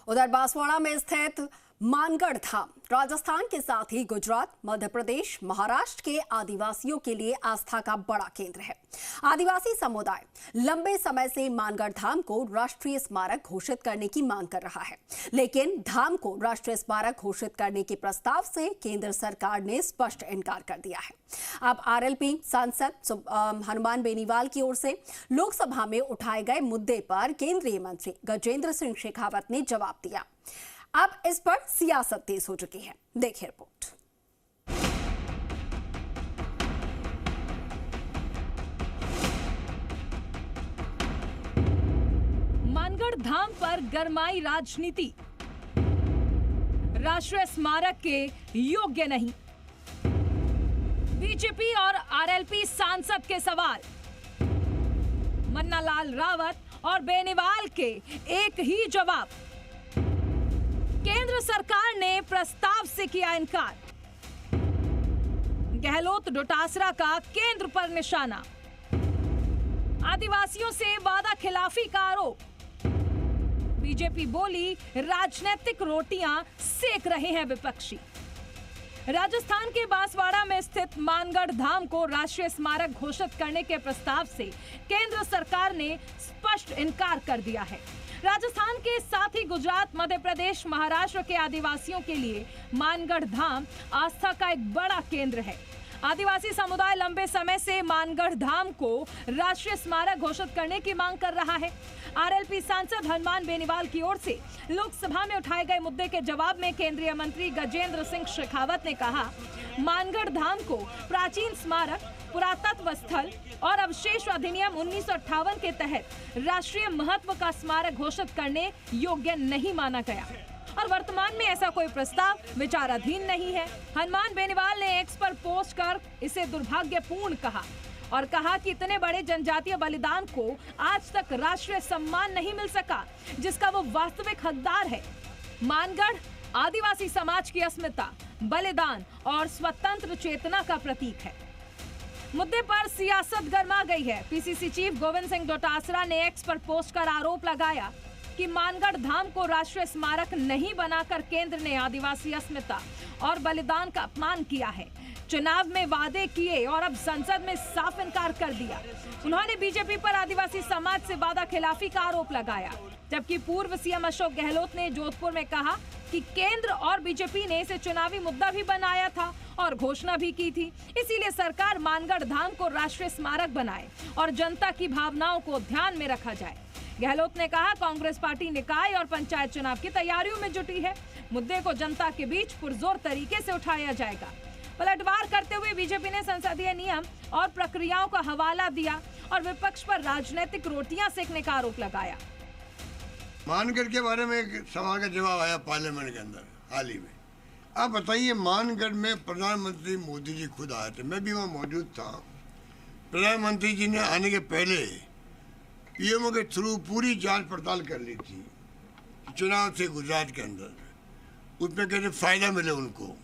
उधर बांसवाड़ा में स्थित मानगढ़ धाम राजस्थान के साथ ही गुजरात, मध्य प्रदेश, महाराष्ट्र के आदिवासियों के लिए आस्था का बड़ा केंद्र है। आदिवासी समुदाय लंबे समय से मानगढ़ धाम को राष्ट्रीय स्मारक घोषित करने की मांग कर रहा है, लेकिन धाम को राष्ट्रीय स्मारक घोषित करने के प्रस्ताव से केंद्र सरकार ने स्पष्ट इनकार कर दिया है। अब आरएलपी सांसद हनुमान बेनीवाल की ओर से लोकसभा में उठाए गए मुद्दे पर केंद्रीय मंत्री गजेंद्र सिंह शेखावत ने जवाब दिया। अब इस पर सियासत तेज हो चुकी है। देखिए रिपोर्ट। मानगढ़ धाम पर गरमाई राजनीति, राष्ट्रीय स्मारक के योग्य नहीं। बीजेपी और आरएलपी सांसद के सवाल, मन्नालाल रावत और बेनीवाल के एक ही जवाब। केंद्र सरकार ने प्रस्ताव से किया इनकार। गहलोत डोटासरा का केंद्र पर निशाना। आदिवासियों से वादा खिलाफी का आरोप। बीजेपी बोली राजनीतिक रोटियां सेक रहे हैं विपक्षी। राजस्थान के बांसवाड़ा में स्थित मानगढ़ धाम को राष्ट्रीय स्मारक घोषित करने के प्रस्ताव से केंद्र सरकार ने स्पष्ट इनकार कर दिया है। राजस्थान के साथ ही गुजरात, मध्य प्रदेश, महाराष्ट्र के आदिवासियों के लिए मानगढ़ धाम आस्था का एक बड़ा केंद्र है। आदिवासी समुदाय लंबे समय से मानगढ़ धाम को राष्ट्रीय स्मारक घोषित करने की मांग कर रहा है। आरएलपी सांसद हनुमान बेनीवाल की ओर से लोकसभा में उठाए गए मुद्दे के जवाब में केंद्रीय मंत्री गजेंद्र सिंह शेखावत ने कहा, मानगढ़ धाम को प्राचीन स्मारक, पुरातत्व स्थल और अवशेष अधिनियम 1958 के तहत राष्ट्रीय महत्व का स्मारक घोषित करने योग्य नहीं माना गया और वर्तमान में ऐसा कोई प्रस्ताव विचाराधीन नहीं है। हनुमान बेनीवाल ने एक्स पर पोस्ट कर इसे दुर्भाग्यपूर्ण कहा और कहा कि इतने बड़े जनजातीय बलिदान को आज तक राष्ट्रीय सम्मान नहीं मिल सका जिसका वो वास्तविक हकदार है। मानगढ़ आदिवासी समाज की अस्मिता, बलिदान और स्वतंत्र चेतना का प्रतीक है। मुद्दे पर सियासत गरमा गई है। पीसीसी चीफ गोविंद सिंह डोटासरा ने एक्स पर पोस्ट कर आरोप लगाया कि मानगढ़ धाम को राष्ट्रीय स्मारक नहीं बनाकर केंद्र ने आदिवासी अस्मिता और बलिदान का अपमान किया है। चुनाव में वादे किए और अब संसद में साफ इनकार कर दिया। उन्होंने बीजेपी पर आदिवासी समाज से वादा खिलाफी का आरोप लगाया, जबकि पूर्व सीएम अशोक गहलोत ने जोधपुर में कहा कि केंद्र और बीजेपी ने इसे चुनावी मुद्दा भी बनाया था और घोषणा भी की थी, इसीलिए सरकार मानगढ़ धाम को राष्ट्रीय स्मारक बनाए और जनता की भावनाओं को ध्यान में रखा जाए। गहलोत ने कहा, कांग्रेस पार्टी निकाय और पंचायत चुनाव की तैयारियों में जुटी है। मुद्दे को जनता के बीच पुरजोर तरीके से उठाया जाएगा। पलटवार करते हुए बीजेपी ने संसदीय नियम और प्रक्रियाओं का हवाला दिया और विपक्ष पर राजनीतिक रोटियां सेकने का आरोप लगाया। मानगढ़ के बारे में एक सवाल का जवाब आया पार्लियामेंट के अंदर हाल ही में। आप बताइए, मानगढ़ में प्रधानमंत्री मोदी जी खुद आए थे, मैं भी वहाँ मौजूद था। प्रधानमंत्री जी ने आने के पहले पीएमओ के थ्रू पूरी जांच पड़ताल कर ली थी चुनाव से गुजरात के अंदर, उसमें कैसे फायदा मिले उनको।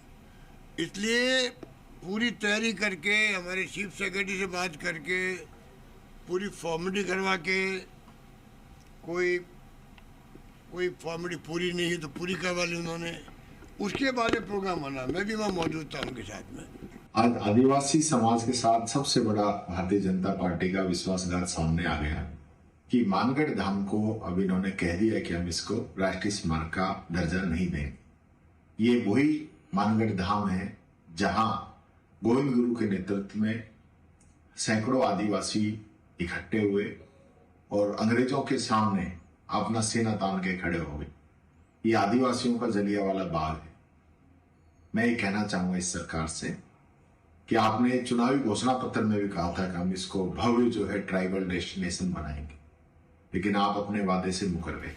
इसलिए पूरी तैयारी करके हमारे चीफ सेक्रेटरी से बात करके पूरी फॉर्मेलिटी करवा के, कोई फॉर्मेलिटी पूरी नहीं है तो पूरी करवा ली उन्होंने, उसके बाद प्रोग्राम बना। मैं भी वहाँ मौजूद था उनके साथ में। आज आदिवासी समाज के साथ सबसे बड़ा भारतीय जनता पार्टी का विश्वासघात सामने आ गया कि मानगढ़ धाम को अब इन्होंने कह दिया कि हम इसको राष्ट्रीय स्मारक का दर्जा नहीं दें। ये वही मानगढ़ धाम है जहां गोविंद गुरु के नेतृत्व में सैकड़ों आदिवासी इकट्ठे हुए और अंग्रेजों के सामने अपना सीना तान के खड़े हो गए। ये आदिवासियों का जलियांवाला बाग है। मैं ये कहना चाहूंगा इस सरकार से कि आपने चुनावी घोषणा पत्र में भी कहा था कि हम इसको भव्य जो है ट्राइबल डेस्टिनेशन बनाएंगे, लेकिन आप अपने वादे से मुकर गए।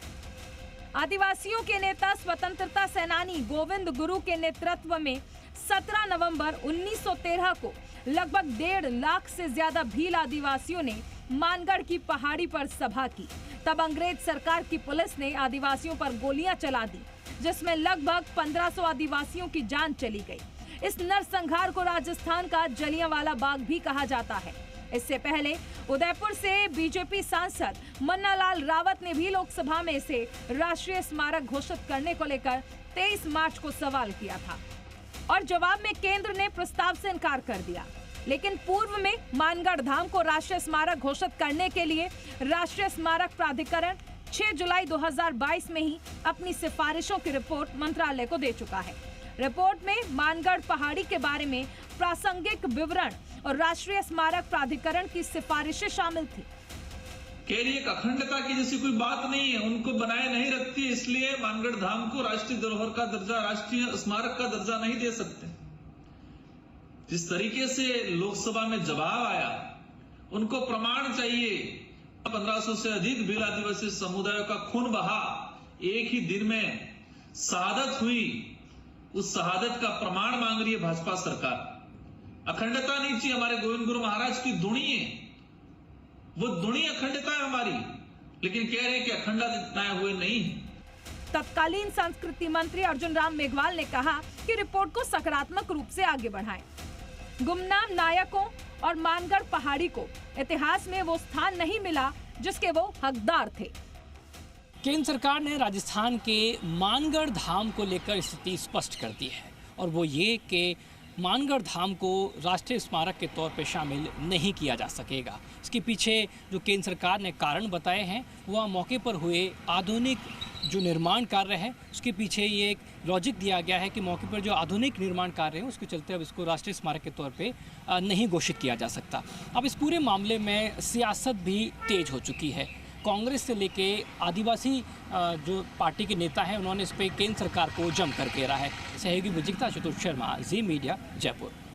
आदिवासियों के नेता स्वतंत्रता सेनानी गोविंद गुरु के नेतृत्व में 17 नवंबर 1913 को लगभग 1.5 लाख से ज्यादा भील आदिवासियों ने मानगढ़ की पहाड़ी पर सभा की। तब अंग्रेज सरकार की पुलिस ने आदिवासियों पर गोलियां चला दी, जिसमें लगभग 1500 आदिवासियों की जान चली गई। इस नरसंहार को राजस्थान का जलियांवाला बाग भी कहा जाता है। इससे पहले उदयपुर से बीजेपी सांसद मन्नालाल रावत ने भी लोकसभा में इसे राष्ट्रीय स्मारक घोषित करने को लेकर 23 मार्च को सवाल किया था और जवाब में केंद्र ने प्रस्ताव से इनकार कर दिया। लेकिन पूर्व में मानगढ़ धाम को राष्ट्रीय स्मारक घोषित करने के लिए राष्ट्रीय स्मारक प्राधिकरण 6 जुलाई 2022 में ही अपनी सिफारिशों की रिपोर्ट मंत्रालय को दे चुका है। रिपोर्ट में मानगढ़ पहाड़ी के बारे में प्रासंगिक विवरण और राष्ट्रीय स्मारक प्राधिकरण की सिफारिशें शामिल थी। कह रही है अखंडता की जैसी कोई बात नहीं है, उनको बनाए नहीं रखती, इसलिए मानगढ़ धाम को राष्ट्रीय धरोहर का दर्जा, राष्ट्रीय स्मारक का दर्जा नहीं दे सकते। जिस तरीके से लोकसभा में जवाब आया, उनको प्रमाण चाहिए। 1500 से अधिक भील आदिवासी समुदायों का खून बहा, एक ही दिन में शहादत हुई, उस शहादत का प्रमाण मांग रही है भाजपा सरकार। अखंडता नहीं चाहिए, हमारे गोविंद गुरु महाराज की धुनी है, वो धुनी अखंडता है हमारी, लेकिन कह रहे हैं कि अखंडताएं हुए नहीं। तत्कालीन संस्कृति मंत्री अर्जुन राम मेघवाल ने कहा कि रिपोर्ट को सकारात्मक रूप से आगे बढ़ाएं। गुमनाम नायकों और मानगढ़ पहाड़ी को इतिहास में वो स्थान नहीं मिला जिसके वो हकदार थे। केंद्र सरकार ने राजस्थान के मानगढ़ धाम को लेकर स्थिति स्पष्ट कर दी है और वो ये कि मानगढ़ धाम को राष्ट्रीय स्मारक के तौर पर शामिल नहीं किया जा सकेगा। इसके पीछे जो केंद्र सरकार ने कारण बताए हैं वह मौके पर हुए आधुनिक जो निर्माण कार्य है उसके पीछे ये एक लॉजिक दिया गया है कि मौके पर जो आधुनिक निर्माण कार्य है उसके चलते अब इसको राष्ट्रीय स्मारक के तौर पे नहीं घोषित किया जा सकता। अब इस पूरे मामले में सियासत भी तेज हो चुकी है। कांग्रेस से लेके आदिवासी जो पार्टी के नेता हैं उन्होंने इस पर केंद्र सरकार को जम कर घेरा है। सहयोगी विजिता चतुर्थ शर्मा, जी मीडिया, जयपुर।